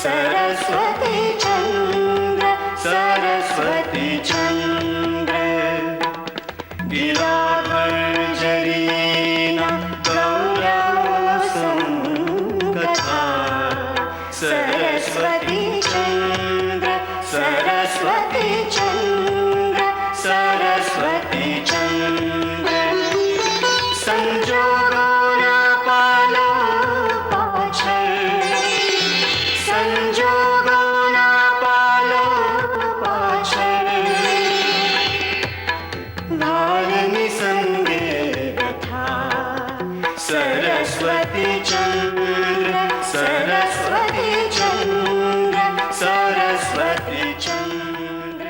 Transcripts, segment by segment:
सरस्वती चंद्र सरस्वती चंद्र गिराभर्जरीना गौरवसं कथा सरस्वती चंद्र सरस्वती चंद्र सरस्वती चंद्र संजोगोना पालो पाछळ संजोगोना पालो पाछळ भारनी संगे कथा सरस्वती चंद्र सरस्वती चंद्र सरस्वती चंद्र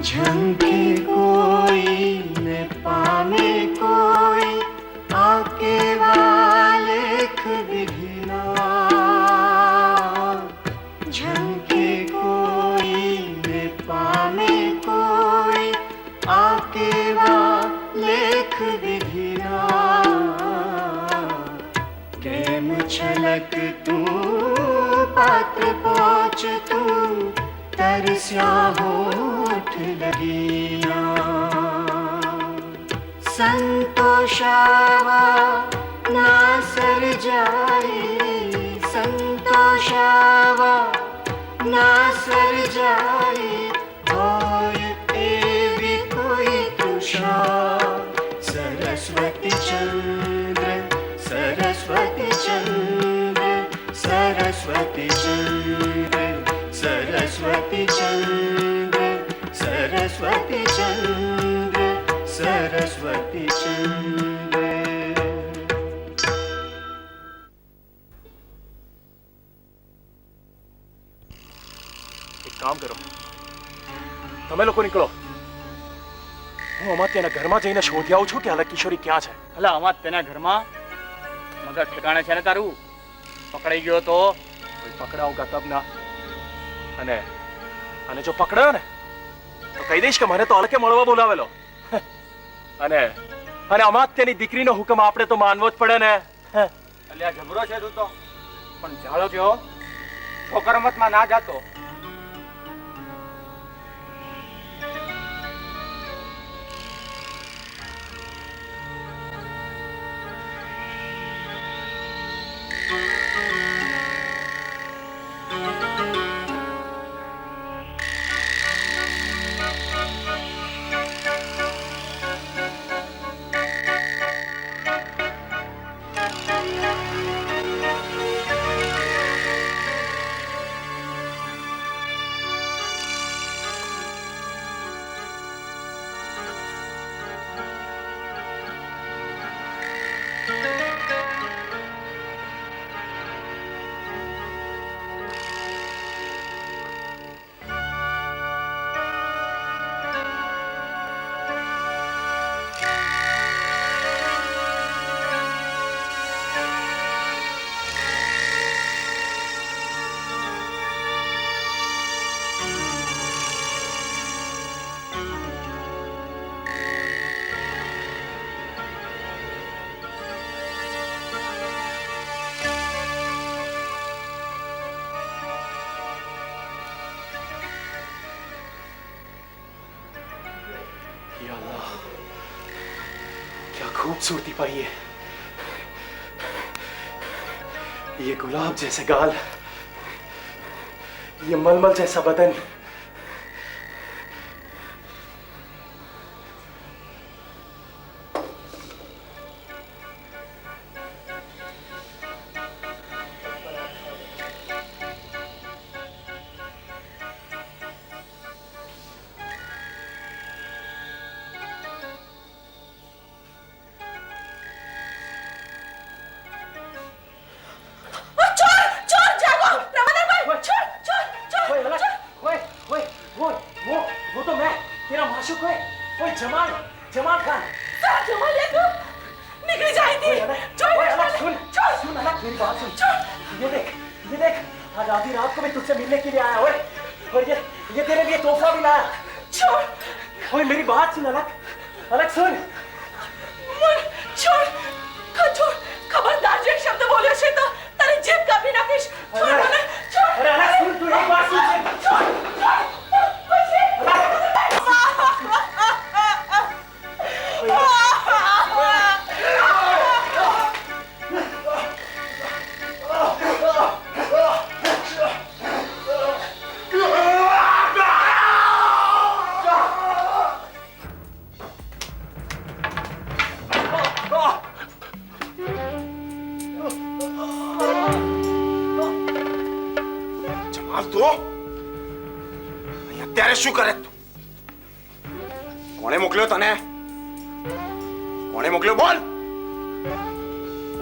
झंके कोई न पामे कोई आके वालेख विधिना झंके कोई न पामे कोई आके वालेख विधिना केम छलक तू पात्र पहुँच तू तरस्या होठ लगीना संतोषावा ना सर जाए संतोषावा ना सर जाए और एवी कोई तुषा सरस्वती चंद्र सरस्वती चंद्र सरस्वती चंद्र सरस्वती चंद्र सरस्वती चंद्र सरस्वती चंद्र એક કામ કરો, તમે લોકો નીકળો. હું અમાત્યના ઘરમાં જઈને શોધી આવું છું કે અલગ કિશોરી ક્યાં છે. અલા અમાત્યના ઘરમાં મગર ઠેકાણે છે ને તારું? પકડાઈ ગયો તો કોઈ પકડાઉંગા તબ ના. અને અને જો પકડાયો ને તો કહી દઈશ કે મને તો અલકે મળવા બોલાવેલો. અને અને અમાત્યની દીકરીનો હુકમ આપણે તો માનવો જ પડે ને. અલ્યા જબરો છે તું તો, પણ જાળો થયો છોકરમતમાં ના જાતો. या अल्लाह, क्या खूबसूरती पाई है. ये गुलाब जैसे गाल, ये मलमल जैसा बदन, जमाल खान जमाल तू निकल जाएगी। सुन अलग मेरी बात सुन। ये देख आज आधी रात को मैं तुझसे मिलने के लिए आया हूँ और ये तेरे लिए तोहफा भी लाया। छोड़ ओए मेरी बात सुन अलग सुन। छोड़ શું અહીં અત્યારે શું કરે તું? કોણે મોકલ્યો તને? કોણે મોકલ્યો? બોલ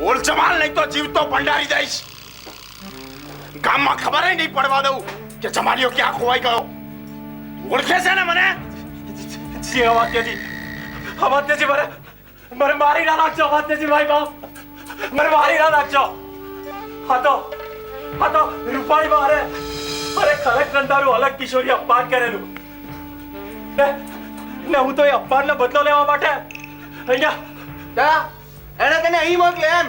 બોલ જમાલ, નહીં તો જીવતો ભંડારી દઈશ. ગામમાં ખબર નહીં પડવા દઉં કે જમાલિયો ક્યાં ખોવાઈ ગયો. ઓળખે છે ને મને? જી અમાત્યજી, મને મારી ના નાખજો અમાત્યજી, ભાઈ બાપ મને મારી ના નાખજો. હા તો રૂપાળી મારે ખલક રંધારું અલગ કિશોરી અપમાન કરેલું ને હું તો એ અપમાનનો બદલો લેવા માટે અહીંયા એને તને અહીં મોકલે એમ?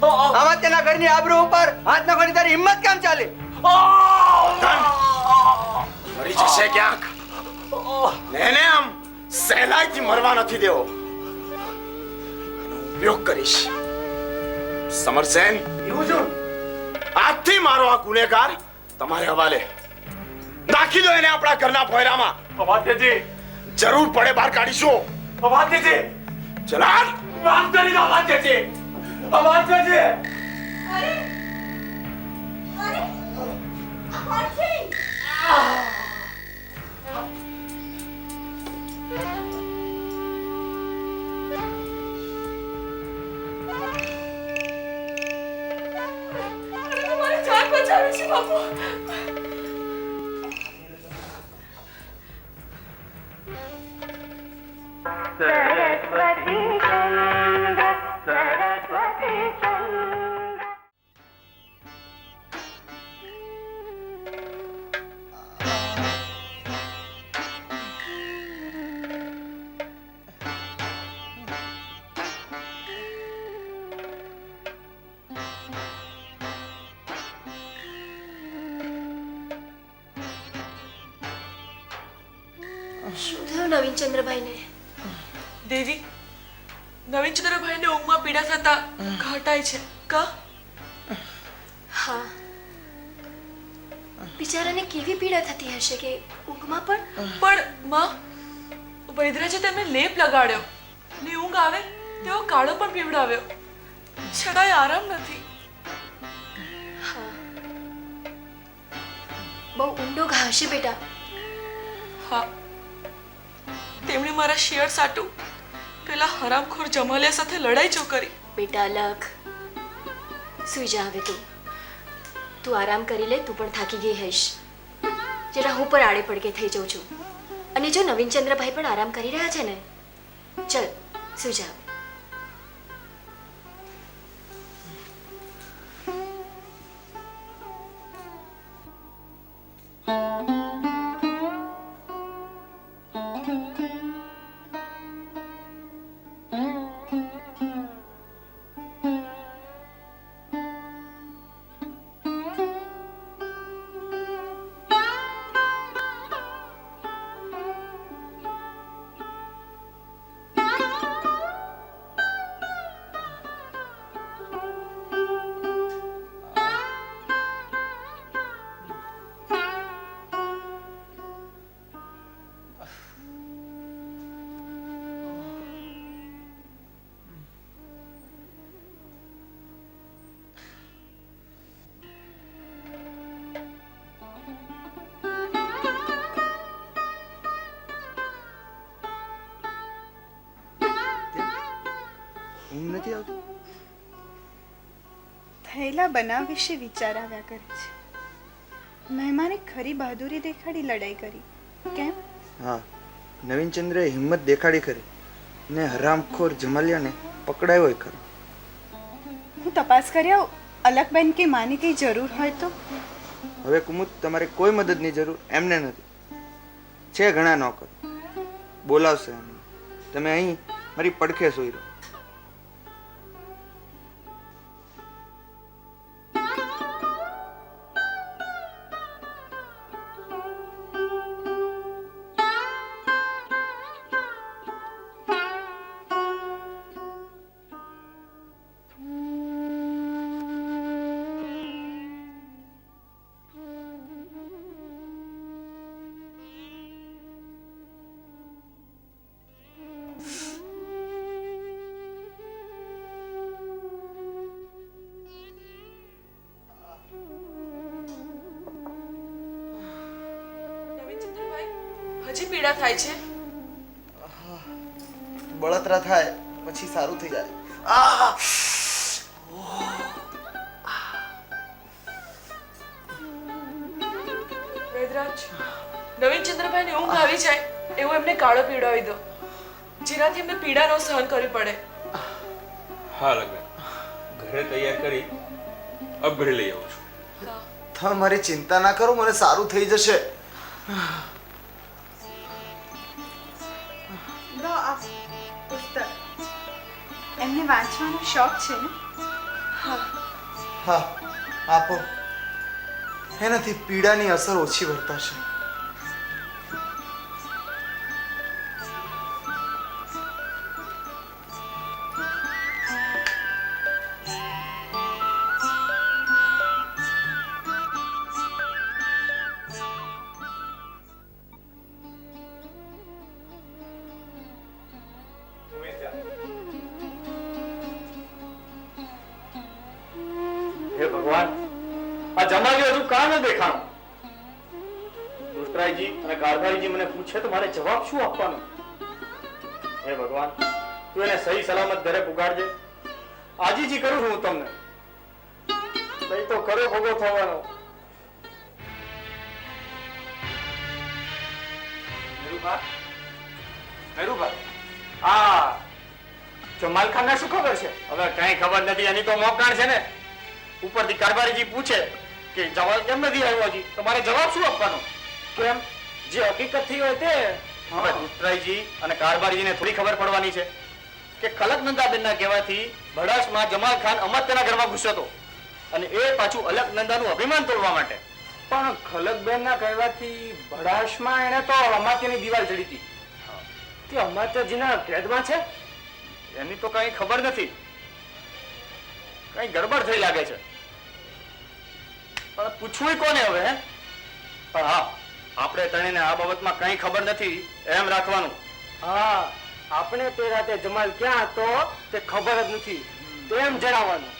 આમાં તેના ઘરની આબરૂ ઉપર હાથ નાખવાની તારી હિંમત કેમ ચાલે? મરી જશે ક્યાંક. એને આમ સહેલાઈથી મરવા નથી દેવો. એનો ઉપયોગ કરીશ. સમરસેન, આજથી મારો આ ગુનેગાર તમારે હવાલે. નાખી દો એને આપણા ઘરના ભોયરામાં. અમાત્યજી, જરૂર પડે બહાર કાઢીશું. અમાત્યજી, ચલાલ માફ કરી દો અમાત્યજી. અમાત્યજી, અરે અરે આ કોણ છે? તમારી જાન બચાવી છે બાપુ. સરસ્વતી ચંદ્ર, સરસ્વતી ચંદ્ર. શું થયું નવીનચંદ્રભાઈને? દેવી, નવીનચંદ્રભાઈને ઊંઘમાં પીડા થતા ઘટાય છે કા? હા, બિચારાને કેવી પીડા થતી હશે કે ઊંઘમાં પણ માં, વૈદ્યરાજે તેમને લેપ લગાડ્યો ને ઊંઘ આવે તેવો કાળો પણ પીવડાવ્યો, છતાંય આરામ નથી. હા, બહુ ઊંડો ઘા હશે બેટા. હા, તેમણે મારા શિયર સાટું પેલા હરામખોર જમાલિયા સાથે લડાઈ જો કરી. બેટા અલગ, સૂઈ જા હવે તું. તું આરામ કરી લે, તું પણ થાકી ગઈ હઈશ. જરા હું પણ આડે પડકે થઈ જાઉં છું. અને જો નવીનચંદ્રભાઈ પણ આરામ કરી રહ્યા છે ને, ચલ સૂઈ જા. ઊંઘ નથી આવતી? થયેલા બનાવ વિશે વિચાર આવ્યા કરે છે. મહેમાને ખરી બહાદુરી દેખાડી લડાઈ કરી. કેમ? હા, નવીનચંદ્રએ હિંમત દેખાડી ખરી ને હરામખોર જમાલિયાને પકડાયો ખરો. હું તપાસ કર્યા અલકબેન કે માની કઈ જરૂર હોય તો. હવે કુમુદ, તમારે કોઈ મદદની જરૂર એમને નથી. છે ઘણા નોકર, બોલાવશે એમને. તમે અહીં મારી પડખે સૂઈ રહો. પીડા થાય છે? બળતરા થાય પછી સારું થઈ જાય. આહ! વૈદરાજ, નવીનચંદ્રભાઈને ઊંઘ આવી જાય એવું એમને કાળો પીવડાવી દો, જેનાથી એમને પીડા ન સહન કરવી પડે. હા લગ્ન ઘરે તૈયાર કરી અબ ઘરે લઈ આવું છું. હા. તમે મારી ચિંતા ના કરો, મને સારું થઈ જશે. લો આ પુસ્તક. એમને વાંચવાનો શોખ છે ને? હા, આપો. એનાથી પીડાની અસર ઓછી વર્તાશે. હે ભગવાન, આ જમાલ્યો હજુ કાં ન દેખાણો? દુષ્ટરાયજી અને કારભારીજી મને પૂછે તો મારે જવાબ શું આપવાનો? હે ભગવાન, તું એને સહી સલામત ઘરે પુગાડજે. આજીજી કરું છું હું તમને, નહીં તો કરો ભોગો થવાનો. આ જમાલ ખાન શું ખબર છે? હવે કઈ ખબર નથી, એની તો મોકણ છે ને. ઉપરથી કારભારીજી પૂછે કે જવાબ કેમ નથી આવ્યો હજી, તો મારે જવાબ શું આપવાનો? કેમ? જે હકીકત થઈ હોય તે. હવે દુષ્ટરાયજી અને કારભારીજીને થોડી ખબર પડવાની છે કે ખલકનંદાબેનના કહેવાથી ભડાસમાં જમાલ ખાન અમત્યના ઘરમાં ઘૂસ્યો હતો, અને એ પાછું અલકનંદાનું અભિમાન તોડવા માટે. પણ ખલકબેનના કહેવાથી ભડાસમાં એને તો અમાત્યની દિવાલ ચડી હતી. તે અમાત્યજીના કેદમાં છે? એની તો કઈ ખબર નથી. કઈ ગડબડ થઈ લાગે છે. પણ પૂછવું કોને હવે? હે? પણ હા, આપણે તણીને આ બાબતમાં કઈ ખબર નથી એમ રાખવાનું. હા, આપણે તે રાતે જમાલ ક્યાં હતો તે ખબર જ નથી તેમ જણાવવાનું.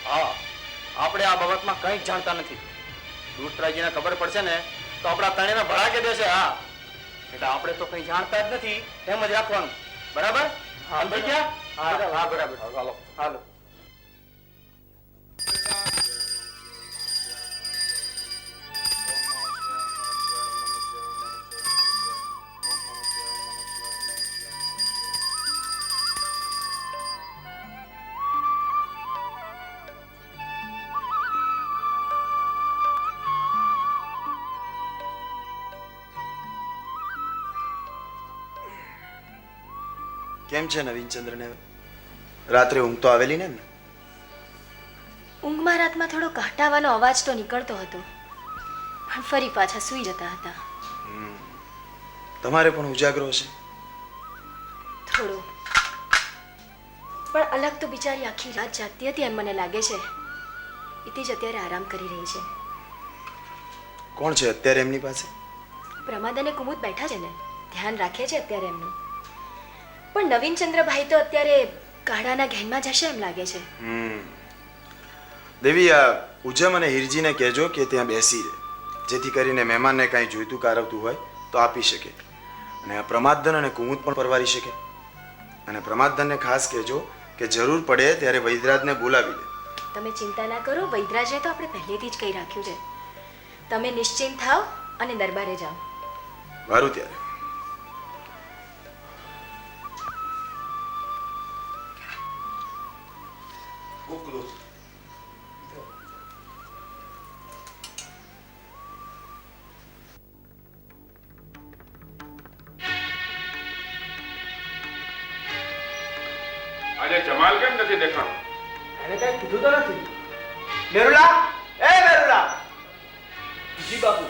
હા, આપણે આ બાબતમાં કઈ જાણતા નથી. દુષ્ટરાયજીને ખબર પડશે ને તો આપણા તણીને ભડાકે દેશે. હા, એટલે આપણે તો કઈ જાણતા જ નથી એમ જ રાખવાનું. બરાબર? હા ભૈયા. હા બરાબર. હાલો હાલો. કેમ છે નવીનચંદ્રને? રાત્રે ઊંઘ તો આવેલી ને એમને? ઊંઘમાં રાતમાં થોડો કાંટાવાનો અવાજ તો નીકળતો હતો, પણ ફરી પાછા સૂઈ જતા હતા. તમારે પણ ઉજાગરો છે? થોડો. પણ અલગ તો બિચારી આખી રાત જાગતી હતી એમ મને લાગે છે. ઇતિ જ અત્યારે આરામ કરી રહી છે. કોણ છે અત્યારે એમની પાસે? પ્રમાદ અને કુમુદ બેઠા છે ને, ધ્યાન રાખે છે અત્યારે એમનું. પણ નવીનચંદ્રભાઈ તો અત્યારે કાળાના ઘેનમાં જશે એમ લાગે છે. દેવી, આ ઉજમ અને હિરજીને કહેજો કે ત્યાં બેસી રહે, જેથી કરીને મહેમાનને કાંઈ જોઈતું કારવતું હોય તો આપી શકે, અને આ પ્રમાદધન અને કુમુદ પણ પરવારી શકે. અને પ્રમાદધનને ખાસ કહેજો કે જરૂર પડે ત્યારે વૈદરાજને બોલાવી લે. તમે ચિંતા ના કરો, વૈદરાજને તો આપણે પહેલેથી જ કહી રાખ્યું છે. તમે નિશ્ચિંત થાવ અને દરબારે જાઓ. વારું ત્યારે. આજે જમાલ કેમ નથી દેખાણો? એને કઈ કીધું તો નથી. મેરુલા, એ મેરુલા! જી બાપુ.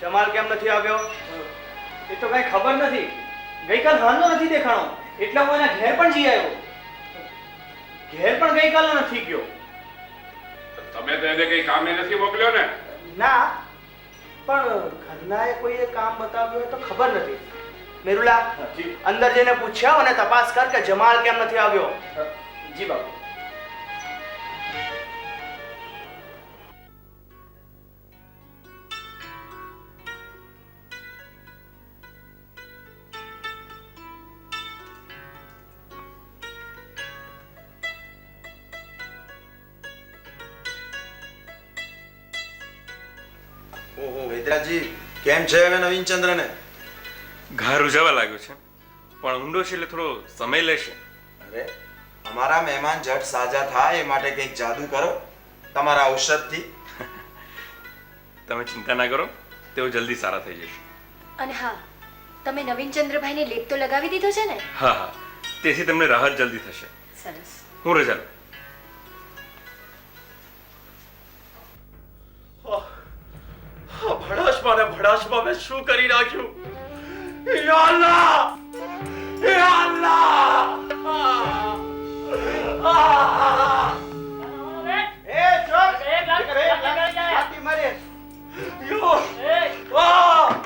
જમાલ કેમ નથી આવ્યો એ તો કઈ ખબર નથી. ગઈકાલ હાલનો નથી દેખાણો, એટલે હું એના ઘેર પણ જઈ આવ્યો. ઘેર પણ ગઈકાલનો નથી ગયો. તમે તો એને કઈ કામે નથી મોકલ્યો ને? ના, પણ ઘરનાએ કોઈએ કામ બતાવ્યું હોય તો ખબર નથી. મેરુલા, અંદર જઈને પૂછ્યા અને તપાસ કર કે જમાલ કેમ નથી આવ્યો. જી બાપુ. ઓહો વૈદ્યરાજજી, કેમ છે હવે નવીનચંદ્રને? ઘા રૂઝાવા લાગ્યો છે, પણ ઊંડો છે એટલે થોડો સમય લેશે. અરે અમારા મહેમાન ઝટ સાજા થાય એ માટે કંઈક જાદુ કરો તમારા ઔષધથી. તમે ચિંતા ના કરો, તેઓ જલ્દી સારા થઈ જશે. અને હા, તમે નવીનચંદ્રભાઈને લેપ તો લગાવી દીધો છે ને? હા હા, તેથી તમને રાહત જલ્દી થશે. સરસ. હું રજા લઉં. ભડાશમાં ને ભડાશમાં મેં શું કરી નાખ્યું? યા અલ્લાહ! યા અલ્લાહ! યો! આ!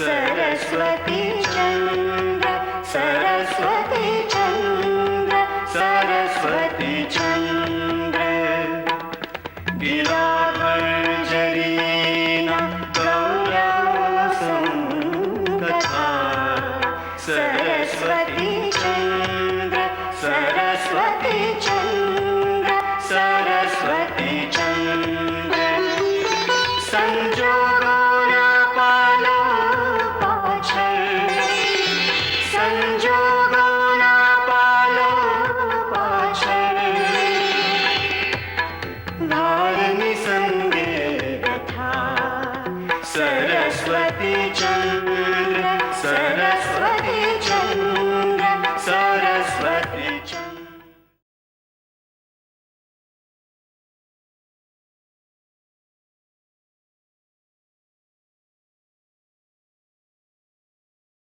सरस्वती चंद्र सरस्वती चंद्र सरस्वती चंद्र गिराभर्जरीना गौरवसं कथा सरस्वती चंद्र सरस्वती चंद्र सरस्वती चंद्र संजोगोना पालो पाछળ સંજોગોના પાલો પાછળ ભારની સંગે કથા સરસ્વતી ચંદ્ર